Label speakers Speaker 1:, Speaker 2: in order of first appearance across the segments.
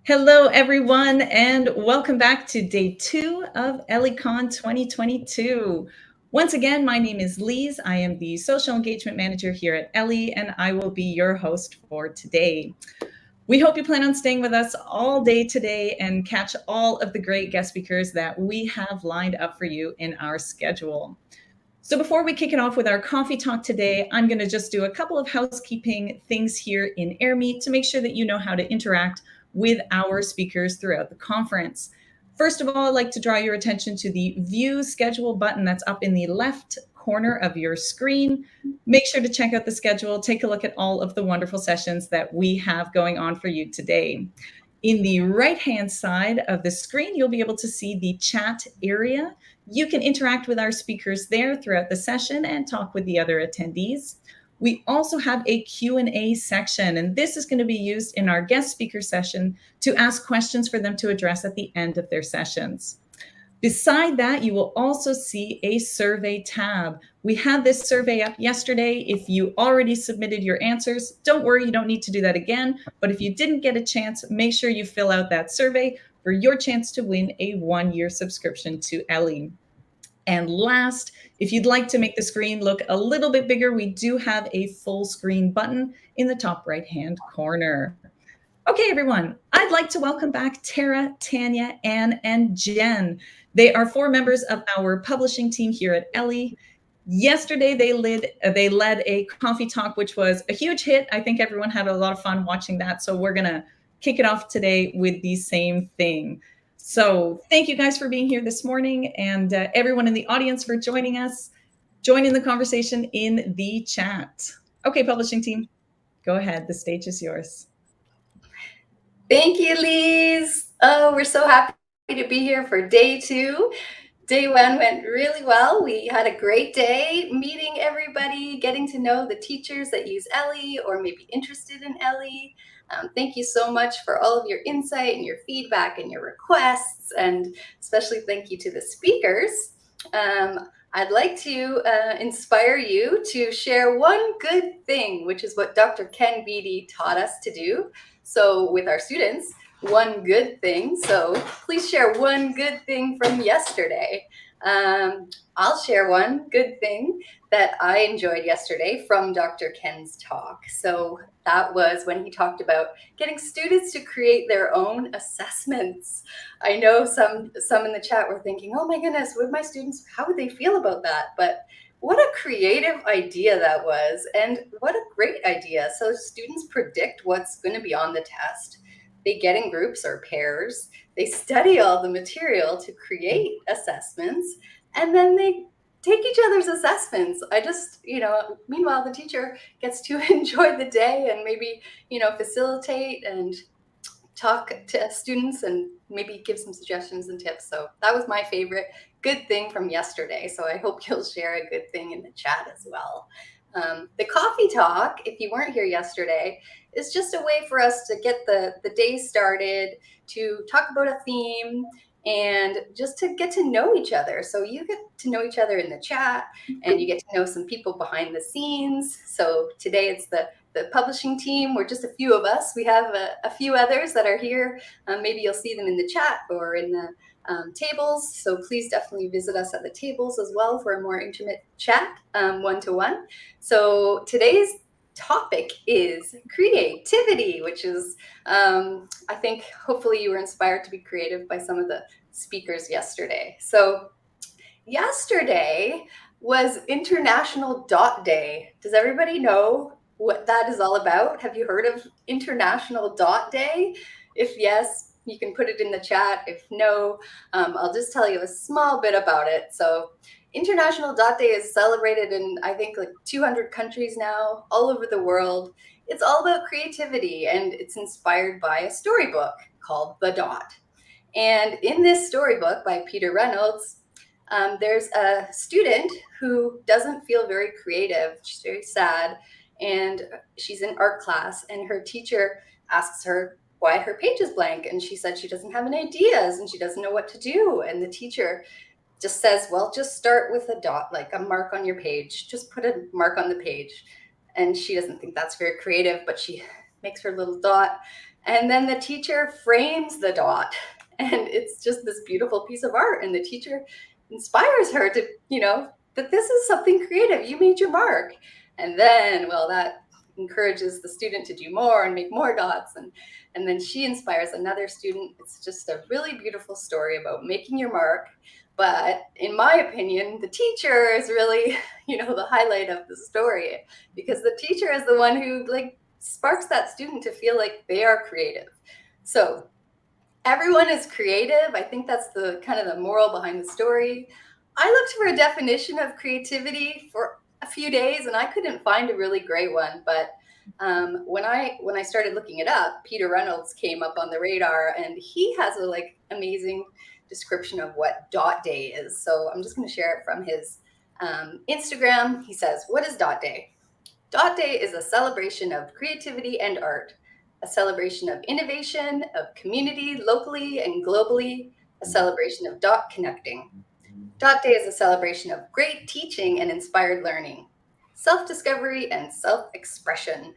Speaker 1: Hello, everyone, and welcome back to day 2 of ElliiCon 2022. Once again, my name is Lise. I am the Social Engagement Manager here at Ellii, and I will be your host for today. We hope you plan on staying with us all day today and catch all of the great guest speakers that we have lined up for you in our schedule. So before we kick it off with our coffee talk today, I'm going to just do a couple of housekeeping things here in AirMeet to make sure that you know how to interact with our speakers throughout the conference. First of all, I'd like to draw your attention to the View Schedule button that's up in the left corner of your screen. Make sure to check out the schedule, take a look at all of the wonderful sessions that we have going on for you today. In the right-hand side of the screen, you'll be able to see the chat area. You can interact with our speakers there throughout the session and talk with the other attendees. We also have a Q&A section, and this is going to be used in our guest speaker session to ask questions for them to address at the end of their sessions. Beside that, you will also see a survey tab. We had this survey up yesterday. If you already submitted your answers, don't worry, you don't need to do that again. But if you didn't get a chance, make sure you fill out that survey for your chance to win a 1-year subscription to Ellii. And last, if you'd like to make the screen look a little bit bigger, we do have a full screen button in the top right-hand corner. Okay, everyone, I'd like to welcome back Tara, Tanya, Anne, and Jen. They are 4 members of our publishing team here at Ellii. Yesterday, they led a coffee talk, which was a huge hit. I think everyone had a lot of fun watching that. So we're going to kick it off today with the same thing. So thank you guys for being here this morning, and everyone in the audience for joining us. Join in the conversation in the chat. Okay, publishing team, go ahead. The stage is yours.
Speaker 2: Thank you, Lise. Oh, we're so happy to be here for day 2. Day 1 went really well. We had a great day meeting everybody, getting to know the teachers that use Ellii or may be interested in Ellii. Thank you so much for all of your insight and your feedback and your requests, and especially thank you to the speakers. I'd like to inspire you to share one good thing, which is what Dr. Ken Beatty taught us to do. So with our students, one good thing. So please share one good thing from yesterday. I'll share one good thing that I enjoyed yesterday from Dr. Ken's talk. So that was when he talked about getting students to create their own assessments. I know some in the chat were thinking, oh my goodness, would my students, how would they feel about that? But what a creative idea that was, and what a great idea. So students predict what's going to be on the test. They get in groups or pairs. They study all the material to create assessments, and then they take each other's assessments. Meanwhile, the teacher gets to enjoy the day and maybe, facilitate and talk to students and maybe give some suggestions and tips. So that was my favorite good thing from yesterday. So I hope you'll share a good thing in the chat as well. The coffee talk, if you weren't here yesterday, is just a way for us to get the day started, to talk about a theme, and just to get to know each other. So you get to know each other in the chat, and you get to know some people behind the scenes. So today it's the publishing team. We're just a few of us. We have a few others that are here. Maybe you'll see them in the chat or in the tables. So please definitely visit us at the tables as well for a more intimate chat, one-to-one. So today's topic is creativity, which is, I think, hopefully you were inspired to be creative by some of the speakers yesterday. So yesterday was International Dot Day. Does everybody know what that is all about? Have you heard of International Dot Day? If yes, you can put it in the chat. If no, I'll just tell you a small bit about it. So International Dot Day is celebrated in, I think, like 200 countries now, all over the world. It's all about creativity, and it's inspired by a storybook called The Dot. And in this storybook by Peter Reynolds, there's a student who doesn't feel very creative. She's very sad, and she's in art class, and her teacher asks her why her page is blank, and she said she doesn't have any ideas and she doesn't know what to do. And the teacher just says, well, just start with a dot, like a mark on your page. Just put a mark on the page. And she doesn't think that's very creative, but she makes her little dot, And then the teacher frames the dot, and it's just this beautiful piece of art. And the teacher inspires her to, that this is something creative. You made your mark. And then, well, that encourages the student to do more and make more dots. And then she inspires another student. It's just a really beautiful story about making your mark. But in my opinion, the teacher is really, the highlight of the story, because the teacher is the one who sparks that student to feel like they are creative. So everyone is creative. I think that's the kind of the moral behind the story. I looked for a definition of creativity for a few days and I couldn't find a really great one. But when I started looking it up, Peter Reynolds came up on the radar, and he has a amazing description of what dot day is. So I'm just going to share it from his Instagram. He says, "What is dot day? Dot Day is a celebration of creativity and art, a celebration of innovation, of community locally and globally, a celebration of dot connecting. Dot Day is a celebration of great teaching and inspired learning, self-discovery and self-expression.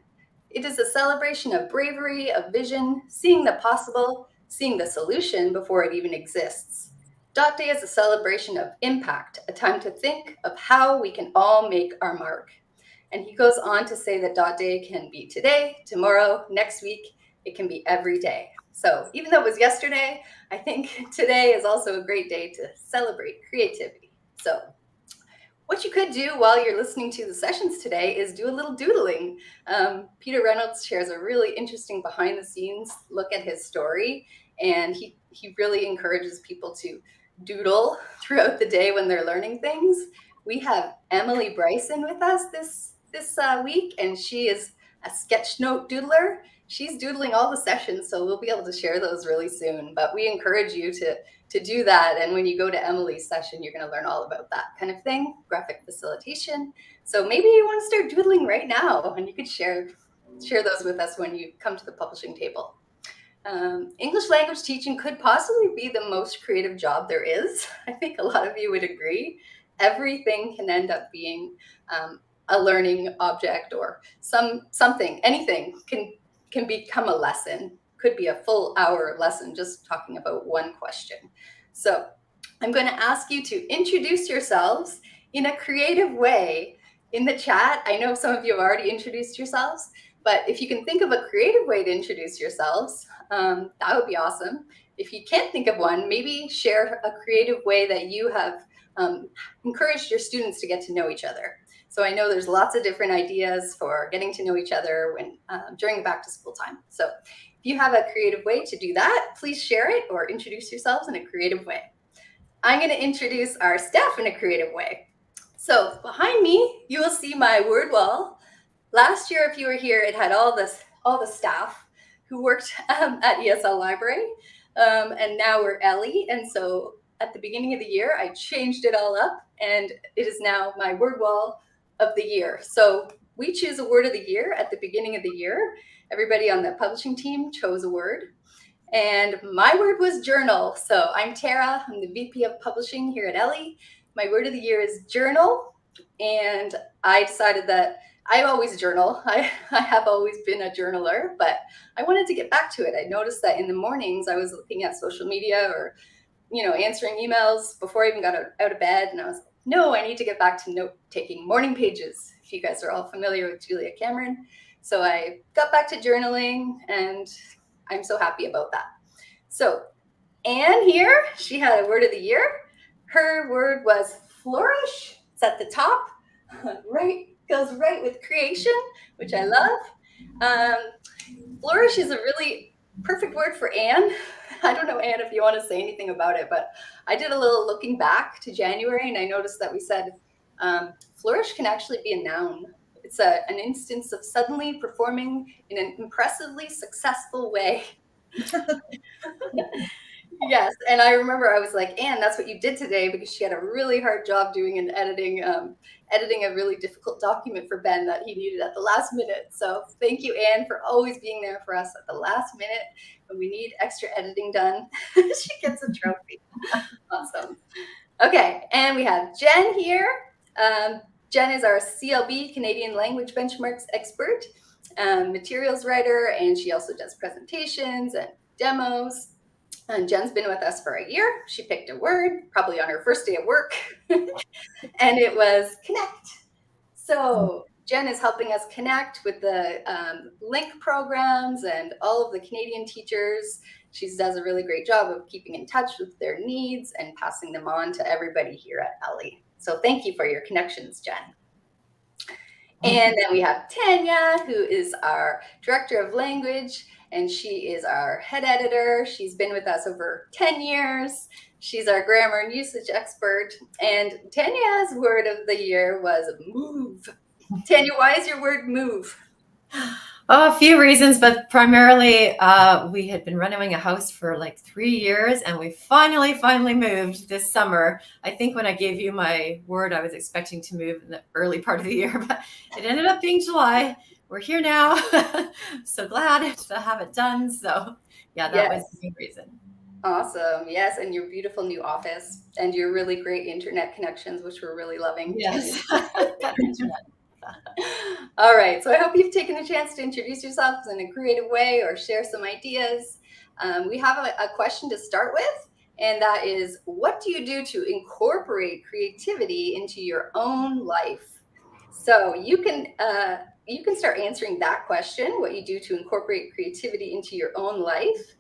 Speaker 2: It is a celebration of bravery, of vision, seeing the possible, seeing the solution before it even exists. Dot Day is a celebration of impact, a time to think of how we can all make our mark." And he goes on to say that dot day can be today, tomorrow, next week. It can be every day. So even though it was yesterday, I think today is also a great day to celebrate creativity. So what you could do while you're listening to the sessions today is do a little doodling. Peter Reynolds shares a really interesting behind the scenes look at his story, and he really encourages people to doodle throughout the day when they're learning things. We have Emily Bryson with us this week, and she is a sketch note doodler. She's doodling all the sessions, so we'll be able to share those really soon. But we encourage you to do that. And when you go to Emily's session, you're going to learn all about that kind of thing, graphic facilitation. So maybe you want to start doodling right now, and you could share those with us when you come to the publishing table. English language teaching could possibly be the most creative job there is. I think a lot of you would agree. Everything can end up being a learning object, or something, anything can become a lesson. Could be a full hour lesson just talking about one question. So I'm going to ask you to introduce yourselves in a creative way in the chat. I know some of you have already introduced yourselves, but if you can think of a creative way to introduce yourselves, that would be awesome. If you can't think of one, maybe share a creative way that you have encouraged your students to get to know each other. So I know there's lots of different ideas for getting to know each other during the back to school time. So if you have a creative way to do that, please share it or introduce yourselves in a creative way. I'm going to introduce our staff in a creative way. So behind me, you will see my word wall. Last year, if you were here, it had all the staff who worked at ESL Library, and now we're Ellii. And so at the beginning of the year, I changed it all up, and it is now my word wall of the year. So we choose a word of the year at the beginning of the year. Everybody on the publishing team chose a word, and my word was journal. So I'm Tara, I'm the VP of Publishing here at Ellii. My word of the year is journal, and I decided that I always journal. I have always been a journaler, but I wanted to get back to it. I noticed that in the mornings I was looking at social media or answering emails before I even got out of bed, and I was like, no, I need to get back to note-taking, morning pages, if you guys are all familiar with Julia Cameron. So I got back to journaling, and I'm so happy about that. So Anne here, she had a word of the year. Her word was flourish. It's at the top, goes right with creation, which I love. Flourish is a really perfect word for Anne. I don't know, Anne, if you want to say anything about it, but I did a little looking back to January, and I noticed that we said flourish can actually be a noun. It's an instance of suddenly performing in an impressively successful way. Yes, and I remember I was like, Anne, that's what you did today, because she had a really hard job doing and editing a really difficult document for Ben that he needed at the last minute. So thank you, Anne, for always being there for us at the last minute when we need extra editing done. She gets a trophy. Awesome. Okay, and we have Jen here. Jen is our CLB, Canadian Language Benchmarks expert. materials writer, and she also does presentations and demos. And Jen's been with us for a year. She picked a word, probably on her first day of work, and it was connect. So Jen is helping us connect with the link programs and all of the Canadian teachers. She does a really great job of keeping in touch with their needs and passing them on to everybody here at Ellii. So thank you for your connections, Jen. And then we have Tanya, who is our director of language, and she is our head editor. She's been with us over 10 years. She's our grammar and usage expert. And Tanya's word of the year was move. Tanya, why is your word move?
Speaker 3: Oh, a few reasons, but primarily we had been renovating a house for like 3 years, and we finally moved this summer. I think when I gave you my word, I was expecting to move in the early part of the year, but it ended up being July. We're here now. So glad to have it done. So yeah, that was the main reason.
Speaker 2: Awesome. Yes, and your beautiful new office and your really great internet connections, which we're really loving.
Speaker 3: Yes.
Speaker 2: All right, so I hope you've taken a chance to introduce yourselves in a creative way or share some ideas. We have a question to start with, and that is, what do you do to incorporate creativity into your own life? So you can start answering that question, what you do to incorporate creativity into your own life.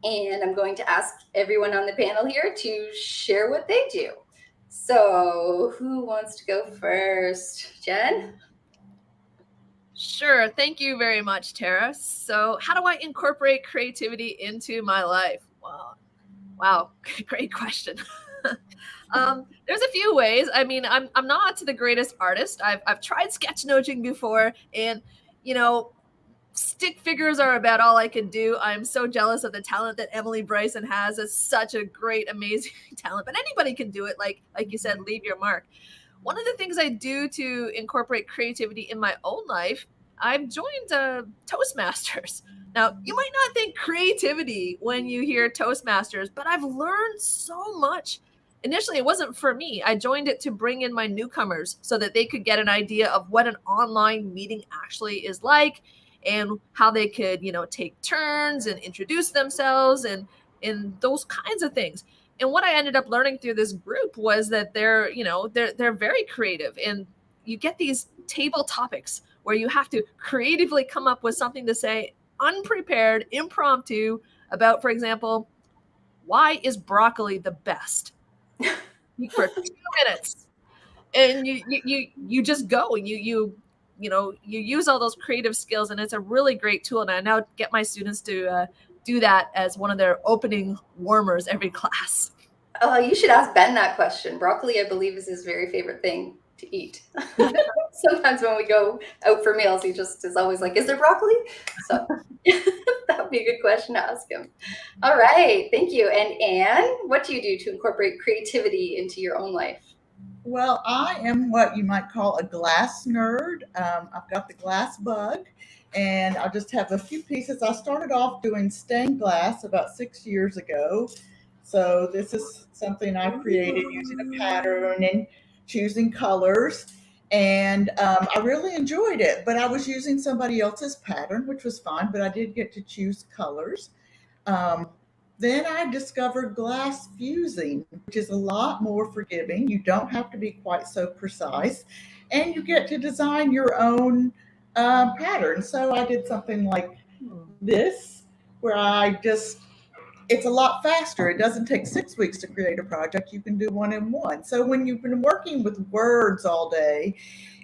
Speaker 2: And I'm going to ask everyone on the panel here to share what they do. So who wants to go first? Jen?
Speaker 4: Sure. Thank you very much, Tara. So how do I incorporate creativity into my life? Wow. Great question. There's a few ways. I mean, I'm not the greatest artist. I've tried sketchnoting before, and stick figures are about all I can do. I'm so jealous of the talent that Emily Bryson has. It's such a great, amazing talent, but anybody can do it. Like you said, leave your mark. One of the things I do to incorporate creativity in my own life, I've joined Toastmasters. Now, you might not think creativity when you hear Toastmasters, but I've learned so much. Initially, it wasn't for me. I joined it to bring in my newcomers so that they could get an idea of what an online meeting actually is like and how they could, take turns and introduce themselves and those kinds of things. And what I ended up learning through this group was that they're very creative, and you get these table topics where you have to creatively come up with something to say, unprepared, impromptu, about, for example, why is broccoli the best? For 2 minutes, and you just go and you use all those creative skills, and it's a really great tool. And I now get my students to do that as one of their opening warmers every class.
Speaker 2: Oh, you should ask Ben that question. Broccoli, I believe, is his very favorite thing to eat. Sometimes when we go out for meals, he just is always like, is there broccoli? So that would be a good question to ask him. All right, thank you. And Anne, what do you do to incorporate creativity into your own life?
Speaker 5: Well, I am what you might call a glass nerd. I've got the glass bug, and I just have a few pieces. I started off doing stained glass about 6 years ago. So this is something I created using a pattern and choosing colors. And I really enjoyed it, but I was using somebody else's pattern, which was fine, but I did get to choose colors. Then I discovered glass fusing, which is a lot more forgiving. You don't have to be quite so precise, and you get to design your own pattern. So I did something like this, where it's a lot faster. It doesn't take 6 weeks to create a project. You can do one in one. So when you've been working with words all day,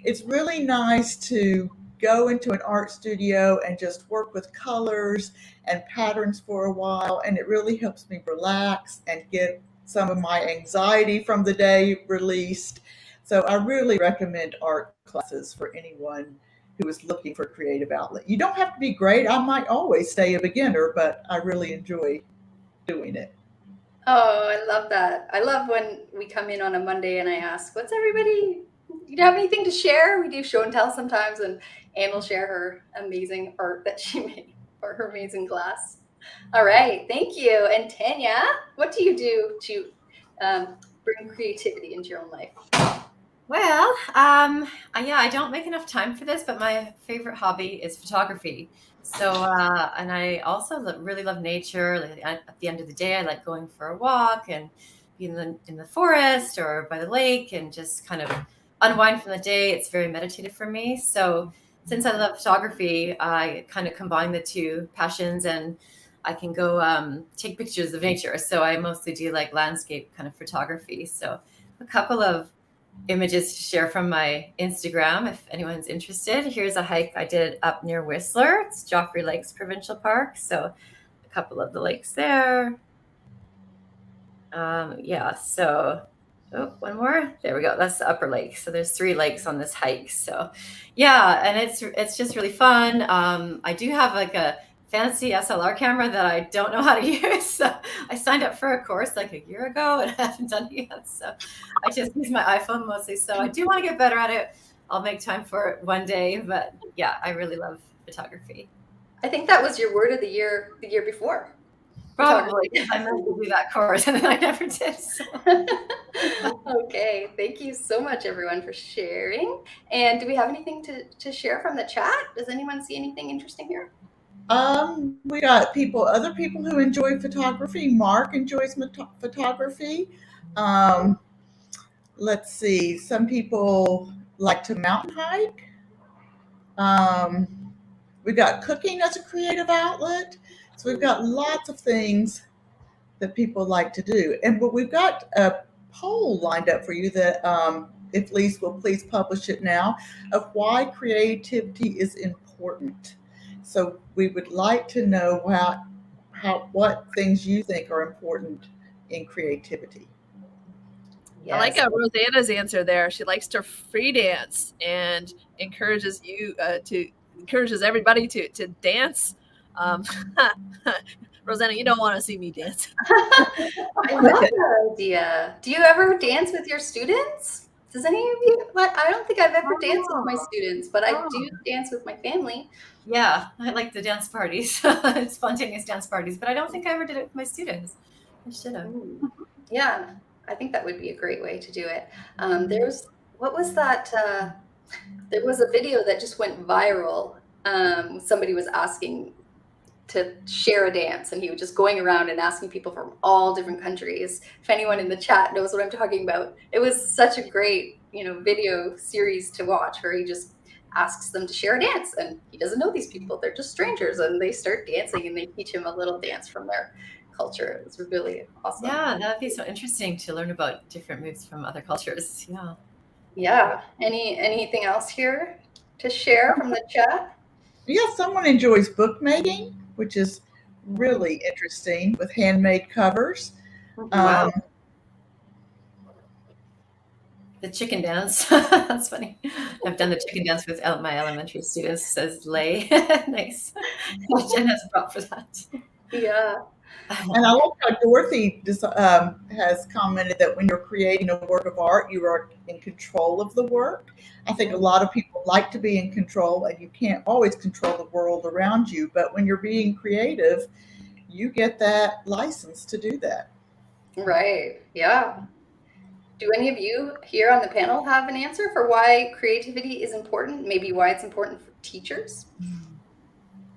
Speaker 5: it's really nice to go into an art studio and just work with colors and patterns for a while. And it really helps me relax and get some of my anxiety from the day released. So I really recommend art classes for anyone who is looking for a creative outlet. You don't have to be great. I might always stay a beginner, but I really enjoy doing it.
Speaker 2: Oh, I love that. I love when we come in on a Monday and I ask, what's everybody, you have anything to share? We do show and tell sometimes, and Anne will share her amazing art that she made or her amazing glass. All right, thank you. And Tanya, what do you do to bring creativity into your own life?
Speaker 3: Well, yeah, I don't make enough time for this, but my favorite hobby is photography. So, and I also really love nature. Like at the end of the day, I like going for a walk and be in the forest or by the lake and just kind of unwind from the day. It's very meditative for me. So, since I love photography, I kind of combine the two passions, and I can go take pictures of nature. So, I mostly do like landscape kind of photography. So, a couple of images to share from my Instagram if anyone's interested. Here's a hike I did up near Whistler. It's Joffrey Lakes Provincial Park. So a couple of the lakes there. Yeah, so one more. There we go. That's the upper lake. So there's 3 lakes on this hike. So yeah, and it's just really fun. I do have like a fancy SLR camera that I don't know how to use. So I signed up for a course like a year ago and I haven't done it yet. So I just use my iPhone mostly. So I do want to get better at it. I'll make time for it one day. But yeah, I really love photography.
Speaker 2: I think that was your word of the year before.
Speaker 3: Probably. I meant to do that course and then I never did. So.
Speaker 2: Okay, thank you so much, everyone, for sharing. And do we have anything to share from the chat? Does anyone see anything interesting here?
Speaker 5: We got other people who enjoy photography. Mark enjoys photography. Let's see. Some people like to mountain hike. We've got cooking as a creative outlet. So we've got lots of things that people like to do. But we've got a poll lined up for you that, if Lise will please publish it now, of why creativity is important. So we would like to know what things you think are important in creativity.
Speaker 2: Yes.
Speaker 4: I like Rosanna's answer there. She likes to free dance and encourages everybody to dance. Rosanna, you don't want to see me dance.
Speaker 2: I love that idea. Do you ever dance with your students? Does any of you? I don't think I've ever danced with my students, but I do dance with my family.
Speaker 3: Yeah, I like the dance parties, spontaneous dance parties, but I don't think I ever did it with my students. I should have.
Speaker 2: Yeah, I think that would be a great way to do it. What was that? There was a video that just went viral. Somebody was asking to share a dance, and he was just going around and asking people from all different countries. If anyone in the chat knows what I'm talking about, it was such a great, video series to watch where he just asks them to share a dance, and he doesn't know these people. They're just strangers, and they start dancing, and they teach him a little dance from their culture. It was really awesome.
Speaker 3: Yeah, that'd be so interesting to learn about different moves from other cultures. Yeah.
Speaker 2: Yeah. Anything else here to share from the chat?
Speaker 5: Yeah, someone enjoys bookmaking, which is really interesting with handmade covers.
Speaker 3: Wow. The chicken dance. That's funny. I've done the chicken dance with my elementary students, says Lay. Nice. Jen has brought for that.
Speaker 2: Yeah.
Speaker 5: And I like how Dorothy has commented that when you're creating a work of art, you are in control of the work. I think a lot of people like to be in control, and you can't always control the world around you. But when you're being creative, you get that license to do that.
Speaker 2: Right. Yeah. Do any of you here on the panel have an answer for why creativity is important? Maybe why it's important for teachers?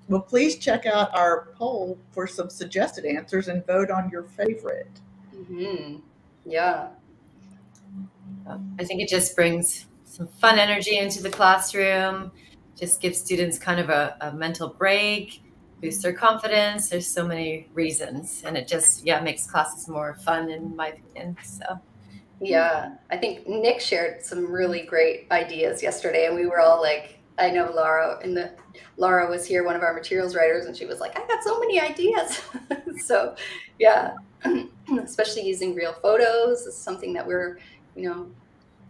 Speaker 5: Well, please check out our poll for some suggested answers and vote on your favorite.
Speaker 2: Mm-hmm. Yeah.
Speaker 3: I think it just brings some fun energy into the classroom, just gives students kind of a mental break, boosts their confidence. There's so many reasons, and it just, makes classes more fun, in my opinion. So.
Speaker 2: Yeah, I think Nick shared some really great ideas yesterday, and we were all like, I know Laura was here, one of our materials writers, and she was like, I got so many ideas. So yeah, especially using real photos is something that we're,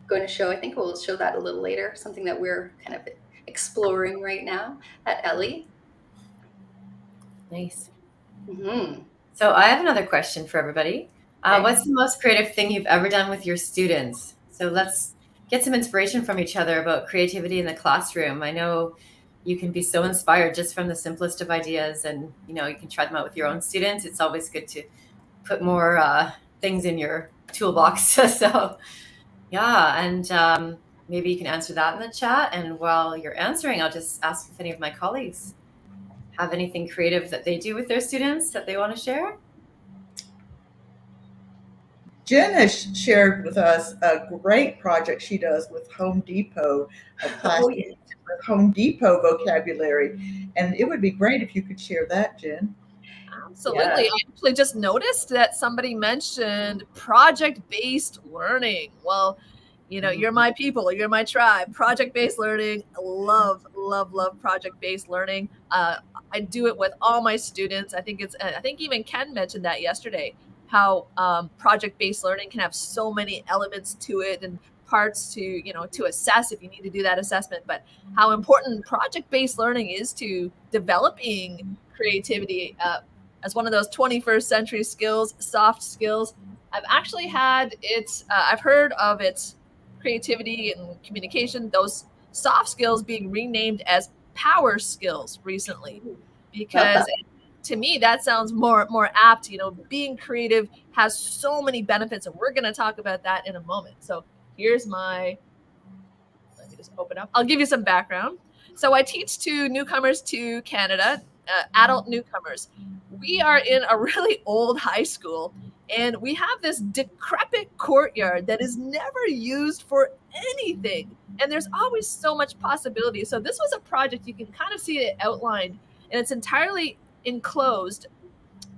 Speaker 2: going to show. I think we'll show that a little later, something that we're kind of exploring right now at Ellii.
Speaker 3: Nice.
Speaker 2: Mm-hmm.
Speaker 3: So I have another question for everybody. What's the most creative thing you've ever done with your students? So let's get some inspiration from each other about creativity in the classroom. I know you can be so inspired just from the simplest of ideas, and you can try them out with your own students. It's always good to put more things in your toolbox. So Yeah, and maybe you can answer that in the chat. And while you're answering, I'll just ask if any of my colleagues have anything creative that they do with their students that they want to share.
Speaker 5: Jen has shared with us a great project she does with Home Depot, a class
Speaker 2: Oh, yeah.
Speaker 5: with Home Depot vocabulary. And it would be great if you could share that, Jen.
Speaker 4: Absolutely. I actually just noticed that somebody mentioned project-based learning. Well, you're my people, you're my tribe. Project-based learning, love, love, love project-based learning. I do it with all my students. I think even Ken mentioned that yesterday, how project-based learning can have so many elements to it and parts to assess if you need to do that assessment, but how important project-based learning is to developing creativity as one of those 21st century skills, soft skills. I've actually had I've heard of its creativity and communication, those soft skills being renamed as power skills recently, because to me that sounds more apt. Being creative has so many benefits, and we're going to talk about that in a moment. So let me just open up. I'll give you some background. So I teach to newcomers to Canada, adult newcomers. We are in a really old high school, and we have this decrepit courtyard that is never used for anything. And there's always so much possibility. So this was a project, you can kind of see it outlined, and it's entirely enclosed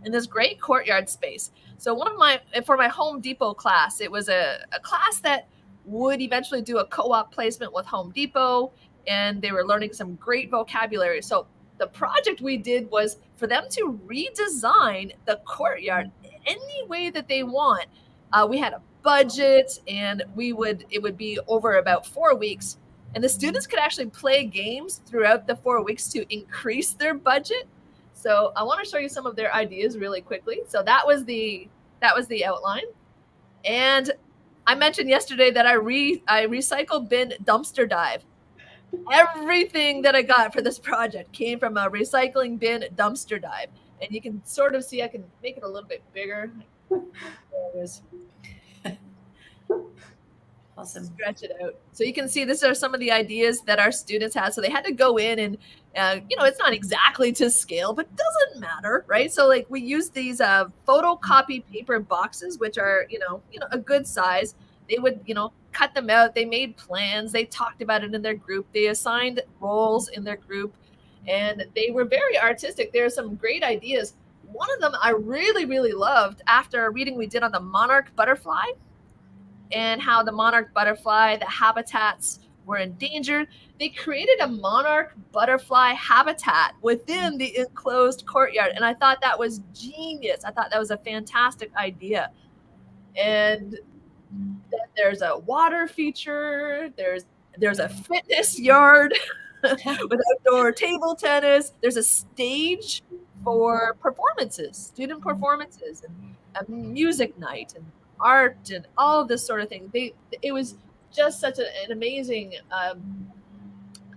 Speaker 4: in this great courtyard space. So for my Home Depot class, it was a class that would eventually do a co-op placement with Home Depot, and they were learning some great vocabulary. So the project we did was for them to redesign the courtyard any way that they want. We had a budget, and it would be over about 4 weeks, and the students could actually play games throughout the 4 weeks to increase their budget. So I want to show you some of their ideas really quickly. So that was the outline. And I mentioned yesterday that I recycle bin dumpster dive. Everything that I got for this project came from a recycling bin dumpster dive. And you can sort of see, I can make it a little bit bigger. There it is.
Speaker 3: Awesome.
Speaker 4: Stretch it out. So you can see these are some of the ideas that our students had. So they had to go in and, it's not exactly to scale, but doesn't matter, right? So like we use these photocopy paper boxes, which are, a good size. They would, cut them out. They made plans. They talked about it in their group. They assigned roles in their group, and they were very artistic. There are some great ideas. One of them I really, really loved after a reading we did on the monarch butterfly, and how the monarch butterfly, the habitats were endangered. They created a monarch butterfly habitat within the enclosed courtyard. And I thought that was genius. I thought that was a fantastic idea. And then there's a water feature. There's a fitness yard with outdoor table tennis. There's a stage for performances, student performances, and a music night, and art, and all of this sort of thing. It was just such an amazing,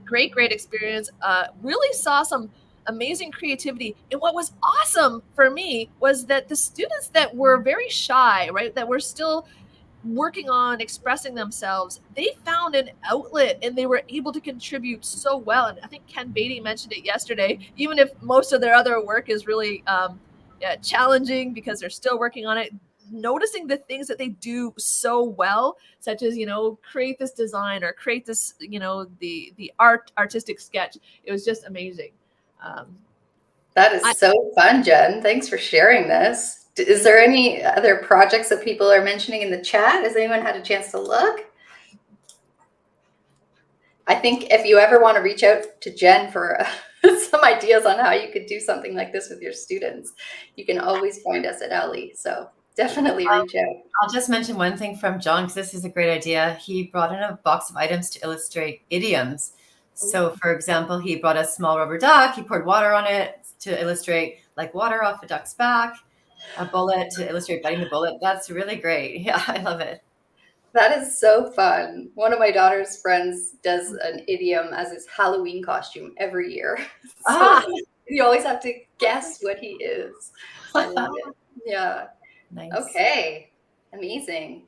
Speaker 4: great experience. Really saw some amazing creativity. And what was awesome for me was that the students that were very shy, right, that were still working on expressing themselves, they found an outlet and they were able to contribute so well. And I think Ken Beatty mentioned it yesterday, even if most of their other work is really challenging because they're still working on it, noticing the things that they do so well, such as, create this design or create this, the artistic sketch. It was just amazing.
Speaker 2: That is so fun, Jen. Thanks for sharing this. Is there any other projects that people are mentioning in the chat? Has anyone had a chance to look? I think if you ever want to reach out to Jen for some ideas on how you could do something like this with your students, you can always find us at Ellii. So definitely reach out.
Speaker 3: I'll just mention one thing from John, because this is a great idea. He brought in a box of items to illustrate idioms. So, for example, he brought a small rubber duck. He poured water on it to illustrate like water off a duck's back, a bullet to illustrate biting the bullet. That's really great. Yeah, I love it.
Speaker 2: That is so fun. One of my daughter's friends does an idiom as his Halloween costume every year. So you always have to guess what he is. I love it. Yeah.
Speaker 3: Nice.
Speaker 2: Okay. Amazing.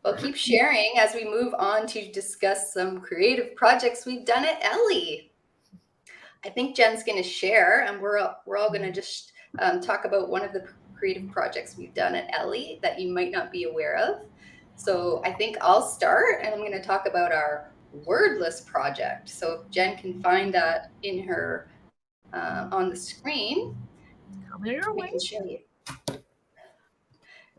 Speaker 2: Well, keep sharing as we move on to discuss some creative projects we've done at Ellii. I think Jen's going to share, and we're all going to just talk about one of the creative projects we've done at Ellii that you might not be aware of. So I think I'll start, and I'm going to talk about our wordless project. So if Jen can find that in her on the screen,
Speaker 4: Coming your
Speaker 2: we
Speaker 4: way.
Speaker 2: can show you.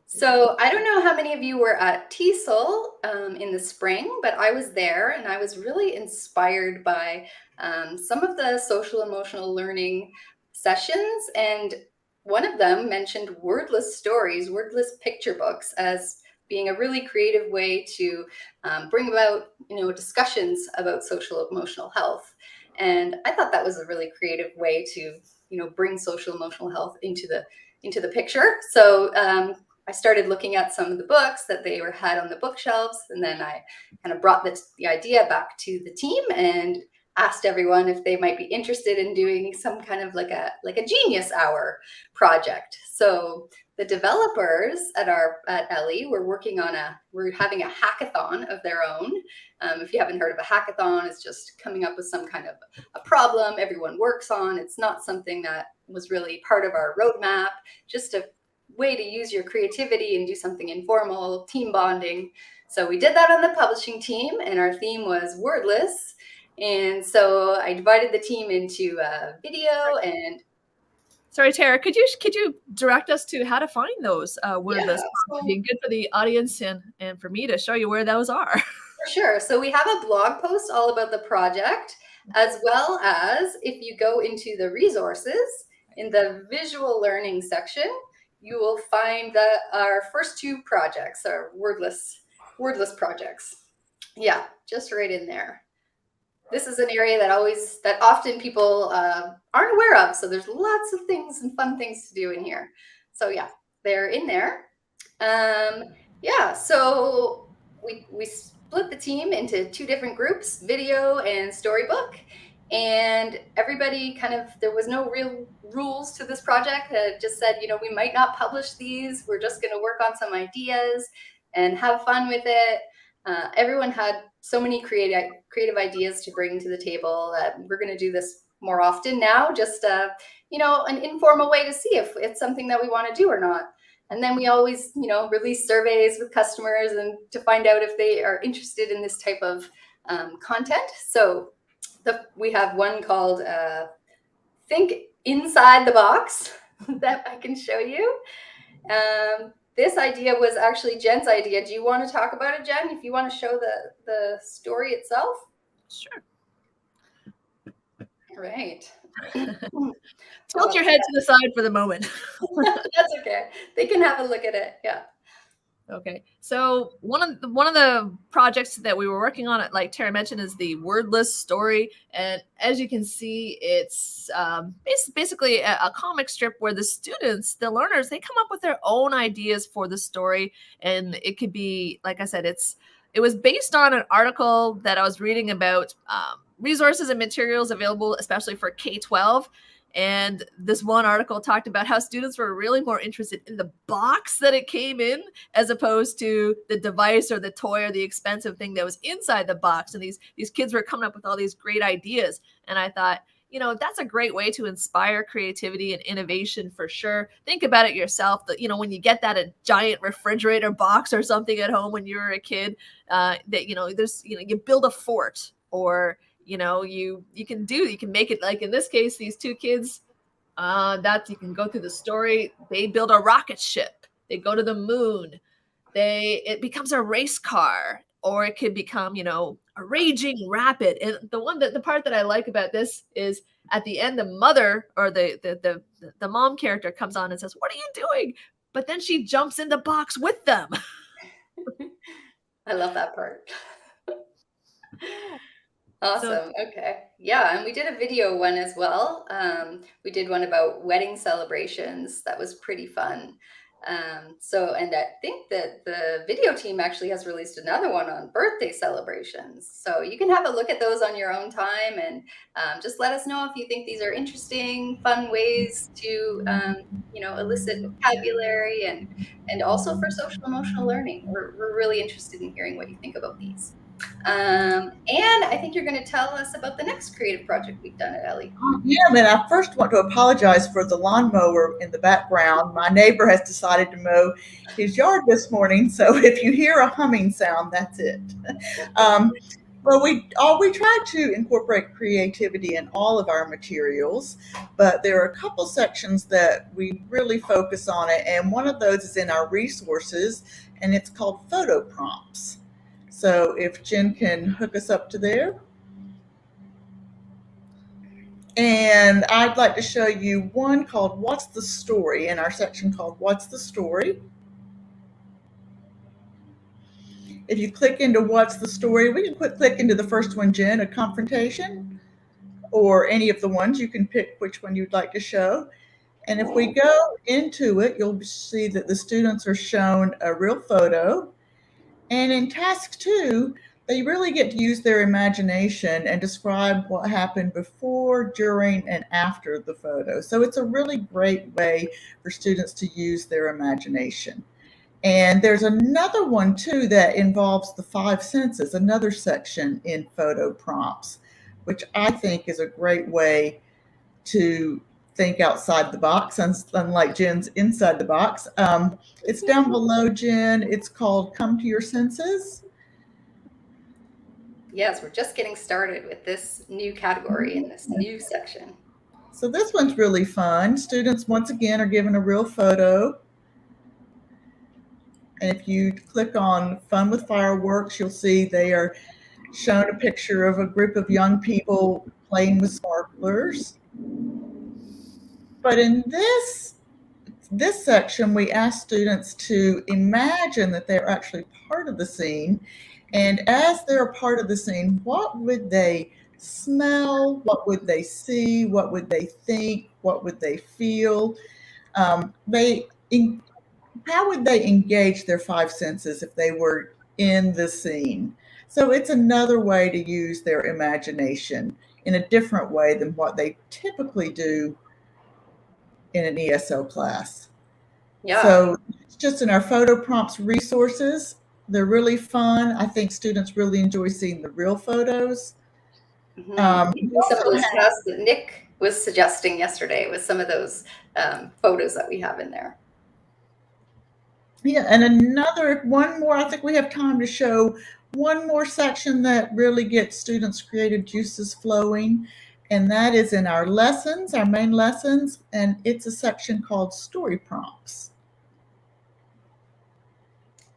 Speaker 2: So I don't know how many of you were at TESOL in the spring, but I was there, and I was really inspired by some of the social emotional learning sessions. And one of them mentioned wordless stories, wordless picture books, as being a really creative way to bring about, discussions about social emotional health. And I thought that was a really creative way to, bring social emotional health into the picture. So I started looking at some of the books that they had on the bookshelves, and then I kind of brought the idea back to the team and asked everyone if they might be interested in doing some kind of like a genius hour project. So the developers at Ellii we're having a hackathon of their own. If you haven't heard of a hackathon, it's just coming up with some kind of a problem everyone works on. It's not something that was really part of our roadmap, just a way to use your creativity and do something informal, team bonding. So we did that on the publishing team, and our theme was wordless. And so I divided the team into video and.
Speaker 4: Sorry, Tara, could you direct us to how to find those wordless?
Speaker 2: Yeah,
Speaker 4: It'd be good for the audience and for me to show you where those are.
Speaker 2: For sure. So we have a blog post all about the project, as well as if you go into the resources in the visual learning section, you will find our first two projects are wordless projects. Yeah, just right in there. This is an area that often people aren't aware of. So there's lots of things and fun things to do in here. So yeah, they're in there. Yeah, so we split the team into two different groups, video and storybook. And everybody there was no real rules to this project. It just said, we might not publish these. We're just going to work on some ideas and have fun with it. Everyone had so many creative ideas to bring to the table that we're going to do this more often now, just an informal way to see if it's something that we want to do or not. And then we always, release surveys with customers and to find out if they are interested in this type of content. So we have one called Think Inside the Box that I can show you. This idea was actually Jen's idea. Do you want to talk about it, Jen? If you want to show the story itself?
Speaker 4: Sure.
Speaker 2: Right.
Speaker 4: Tilt your head to the side for the moment.
Speaker 2: That's okay. They can have a look at it. Yeah.
Speaker 4: Okay, so one of the projects that we were working on, like Tara mentioned, is the wordless story. And as you can see, it's basically a comic strip where the students, the learners, they come up with their own ideas for the story. And it could be, like I said, it was based on an article that I was reading about resources and materials available, especially for K-12. And this one article talked about how students were really more interested in the box that it came in as opposed to the device or the toy or the expensive thing that was inside the box. And these kids were coming up with all these great ideas. And I thought, that's a great way to inspire creativity and innovation for sure. Think about it yourself. That, when you get that a giant refrigerator box or something at home when you were a kid, you build a fort, or you can make it, like in this case, these two kids, that you can go through the story. They build a rocket ship. They go to the moon. It becomes a race car, or it could become, a raging rapid. And the part that I like about this is at the end, the mother or the mom character comes on and says, "What are you doing?" But then she jumps in the box with them.
Speaker 2: I love that part. Awesome. Okay. Yeah. And we did a video one as well. We did one about wedding celebrations. That was pretty fun. And I think that the video team actually has released another one on birthday celebrations. So you can have a look at those on your own time, and just let us know if you think these are interesting, fun ways to elicit vocabulary and also for social emotional learning. We're really interested in hearing what you think about these. And I think you're going to tell us about the next creative project we've done at Ellii.
Speaker 5: Yeah, man, I first want to apologize for the lawnmower in the background. My neighbor has decided to mow his yard this morning, so if you hear a humming sound, that's it. Well, we try to incorporate creativity in all of our materials, but there are a couple sections that we really focus on it, and one of those is in our resources, and it's called photo prompts. So if Jen can hook us up to there. And I'd like to show you one called What's the Story, in our section called What's the Story. If you click into What's the Story, we can click into the first one, Jen, a confrontation, or any of the ones. You can pick which one you'd like to show. And if we go into it, you'll see that the students are shown a real photo. And in task 2, they really get to use their imagination and describe what happened before, during, and after the photo. So it's a really great way for students to use their imagination. And there's another one too that involves the 5 senses, another section in photo prompts, which I think is a great way to think outside the box, unlike Jen's inside the box. It's down below, Jen. It's called Come to Your Senses.
Speaker 2: Yes, we're just getting started with this new category in this new section.
Speaker 5: So this one's really fun. Students, once again, are given a real photo. And if you click on Fun with Fireworks, you'll see they are shown a picture of a group of young people playing with sparklers. But in this section, we ask students to imagine that they're actually part of the scene. And as they're a part of the scene, what would they smell? What would they see? What would they think? What would they feel? How would they engage their 5 senses if they were in the scene? So it's another way to use their imagination in a different way than what they typically do in an ESL class.
Speaker 2: Yeah.
Speaker 5: So it's just in our photo prompts resources. They're really fun. I think students really enjoy seeing the real photos.
Speaker 2: Some of those tasks that Nick was suggesting yesterday with some of those photos that we have in there.
Speaker 5: Yeah, and one more, I think we have time to show one more section that really gets students' creative juices flowing, and that is in our lessons, our main lessons, and it's a section called Story Prompts.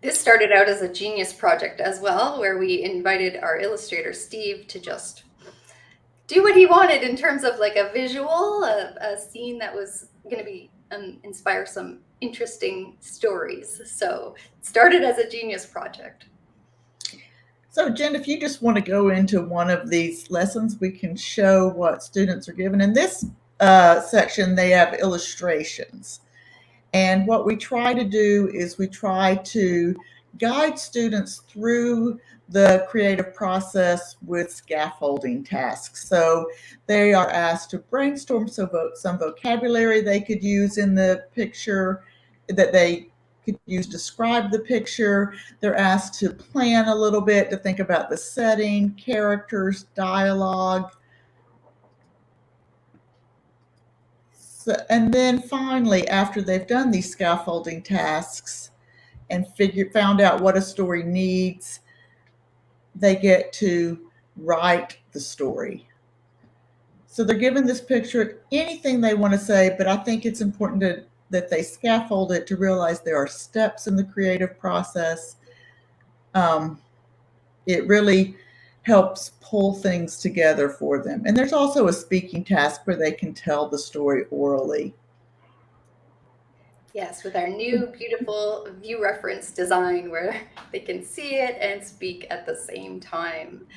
Speaker 2: This started out as a genius project as well, where we invited our illustrator, Steve, to just do what he wanted in terms of like a visual, a scene that was going to be inspire some interesting stories. So it started as a genius project.
Speaker 5: So Jen, if you just want to go into one of these lessons, we can show what students are given. In this section, they have illustrations. And what we try to do is we try to guide students through the creative process with scaffolding tasks. So they are asked to brainstorm some vocabulary they could use in the picture that they could use to describe the picture. They're asked to plan a little bit, to think about the setting, characters, dialogue. And then finally, after they've done these scaffolding tasks and found out what a story needs, they get to write the story. So they're given this picture, anything they want to say, but I think it's important that they scaffold it to realize there are steps in the creative process. It really helps pull things together for them. And there's also a speaking task where they can tell the story orally.
Speaker 2: Yes, with our new beautiful view reference design where they can see it and speak at the same time.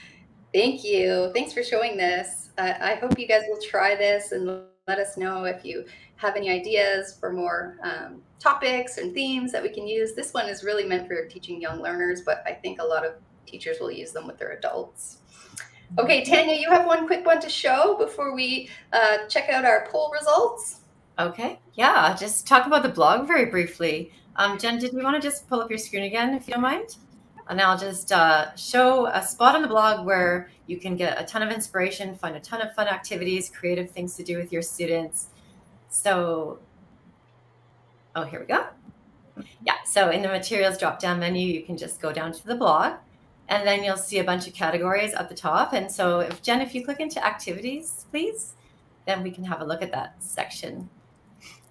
Speaker 2: Thank you. Thanks for showing this. I hope you guys will try this and let us know if you have any ideas for more topics and themes that we can use. This one is really meant for teaching young learners, but I think a lot of teachers will use them with their adults. Okay, Tanya, you have one quick one to show before we check out our poll results?
Speaker 3: Okay, yeah, just talk about the blog very briefly. Jen, did you want to just pull up your screen again, if you don't mind? And I'll just show a spot on the blog where you can get a ton of inspiration, find a ton of fun activities, creative things to do with your students. So, oh, here we go. Yeah, so in the materials drop-down menu, you can just go down to the blog, and then you'll see a bunch of categories at the top. And so if Jen, if you click into activities, please, then we can have a look at that section.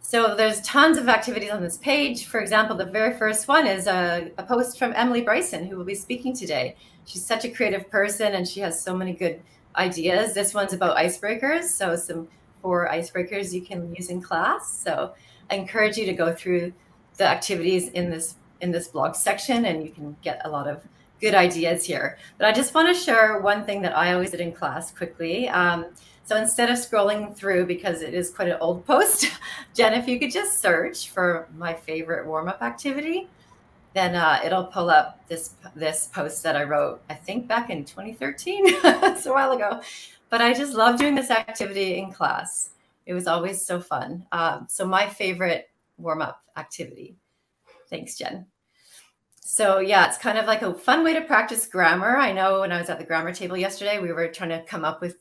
Speaker 3: So there's tons of activities on this page. For example, the very first one is a post from Ellii Bryson, who will be speaking today. She's such a creative person, and she has so many good ideas. This one's about icebreakers, so some 4 icebreakers you can use in class. So I encourage you to go through the activities in this blog section, and you can get a lot of good ideas here. But I just want to share one thing that I always did in class quickly. So instead of scrolling through, because it is quite an old post, Jen, if you could just search for my favorite warm-up activity, then it'll pull up this post that I wrote, I think back in 2013. It's a while ago. But I just love doing this activity in class. It was always so fun. So my favorite warm-up activity. Thanks, Jen. So yeah, it's kind of like a fun way to practice grammar. I know when I was at the grammar table yesterday, we were trying to come up with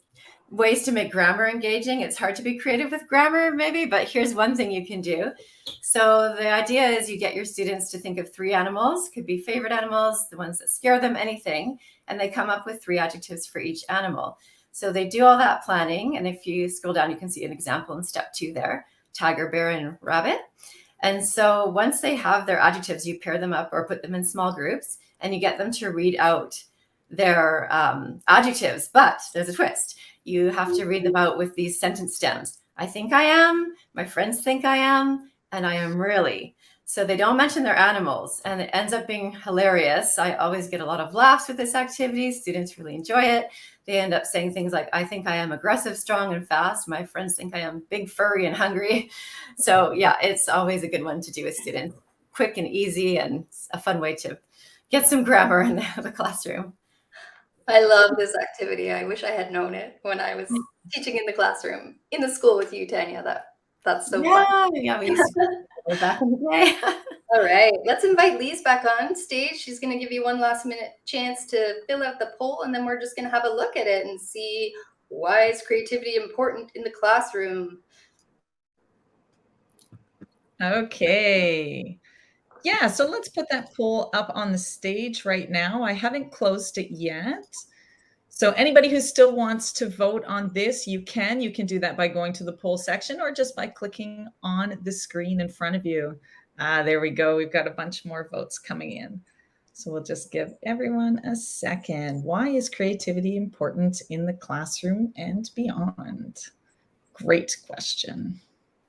Speaker 3: ways to make grammar engaging. It's hard to be creative with grammar maybe, but here's one thing you can do. So the idea is you get your students to think of 3 animals, could be favorite animals, the ones that scare them, anything, and they come up with 3 adjectives for each animal. So they do all that planning, and if you scroll down, you can see an example in step 2 there, tiger, bear, and rabbit. And so once they have their adjectives, you pair them up or put them in small groups, and you get them to read out their adjectives. But there's a twist. You have to read them out with these sentence stems. I think I am, my friends think I am, and I am really. So they don't mention their animals, and it ends up being hilarious. I always get a lot of laughs with this activity. Students really enjoy it. They end up saying things like, I think I am aggressive, strong, and fast. My friends think I am big, furry, and hungry. So yeah, it's always a good one to do with students. Quick and easy, and a fun way to get some grammar in the classroom.
Speaker 2: I love this activity. I wish I had known it when I was teaching in the classroom, in the school with you, Tanya. That's so fun.
Speaker 3: Yeah, we used to go back in the day.
Speaker 2: All right, let's invite Lise back on stage. She's going to give you one last minute chance to fill out the poll, and then we're just going to have a look at it and see why is creativity important in the classroom.
Speaker 1: Okay. Yeah, so let's put that poll up on the stage right now. I haven't closed it yet. So anybody who still wants to vote on this, you can do that by going to the poll section or just by clicking on the screen in front of you. There we go. We've got a bunch more votes coming in. So we'll just give everyone a second. Why is creativity important in the classroom and beyond? Great question.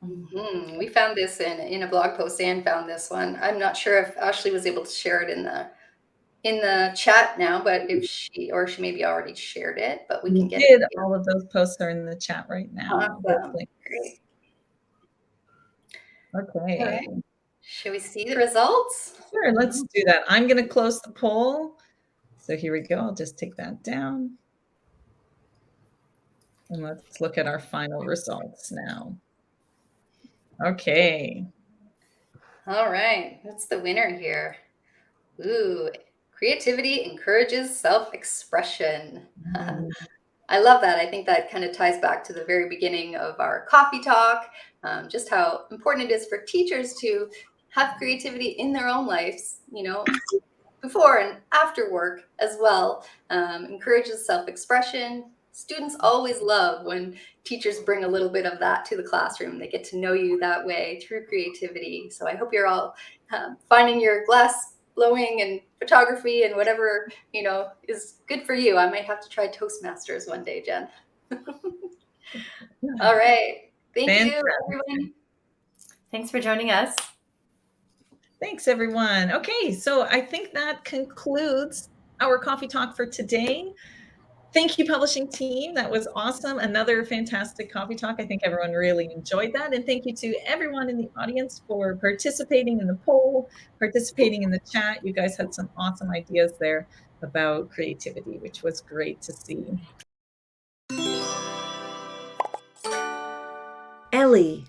Speaker 2: Mm-hmm. We found this in a blog post. Anne found this one. I'm not sure if Ashley was able to share it in the chat now, but if she maybe already shared it, but we can get it.
Speaker 1: All of those posts are in the chat right now.
Speaker 2: Awesome. Great.
Speaker 1: Okay.
Speaker 2: All right. Should we see the results?
Speaker 1: Sure, let's do that. I'm going to close the poll. So here we go. I'll just take that down. And let's look at our final results now. Okay.
Speaker 2: All right. What's the winner here? Ooh, creativity encourages self-expression. I love that. I think that kind of ties back to the very beginning of our coffee talk, just how important it is for teachers to have creativity in their own lives, before and after work as well. Encourages self-expression. Students always love when teachers bring a little bit of that to the classroom. They get to know you that way through creativity. So I hope you're all finding your glass blowing and photography and whatever, is good for you. I might have to try Toastmasters one day, Jen. All right. Thank you, everyone.
Speaker 3: Thanks for joining us.
Speaker 1: Thanks, everyone. Okay, so I think that concludes our coffee talk for today. Thank you, publishing team. That was awesome. Another fantastic coffee talk. I think everyone really enjoyed that. And thank you to everyone in the audience for participating in the poll, participating in the chat. You guys had some awesome ideas there about creativity, which was great to see. Ellii,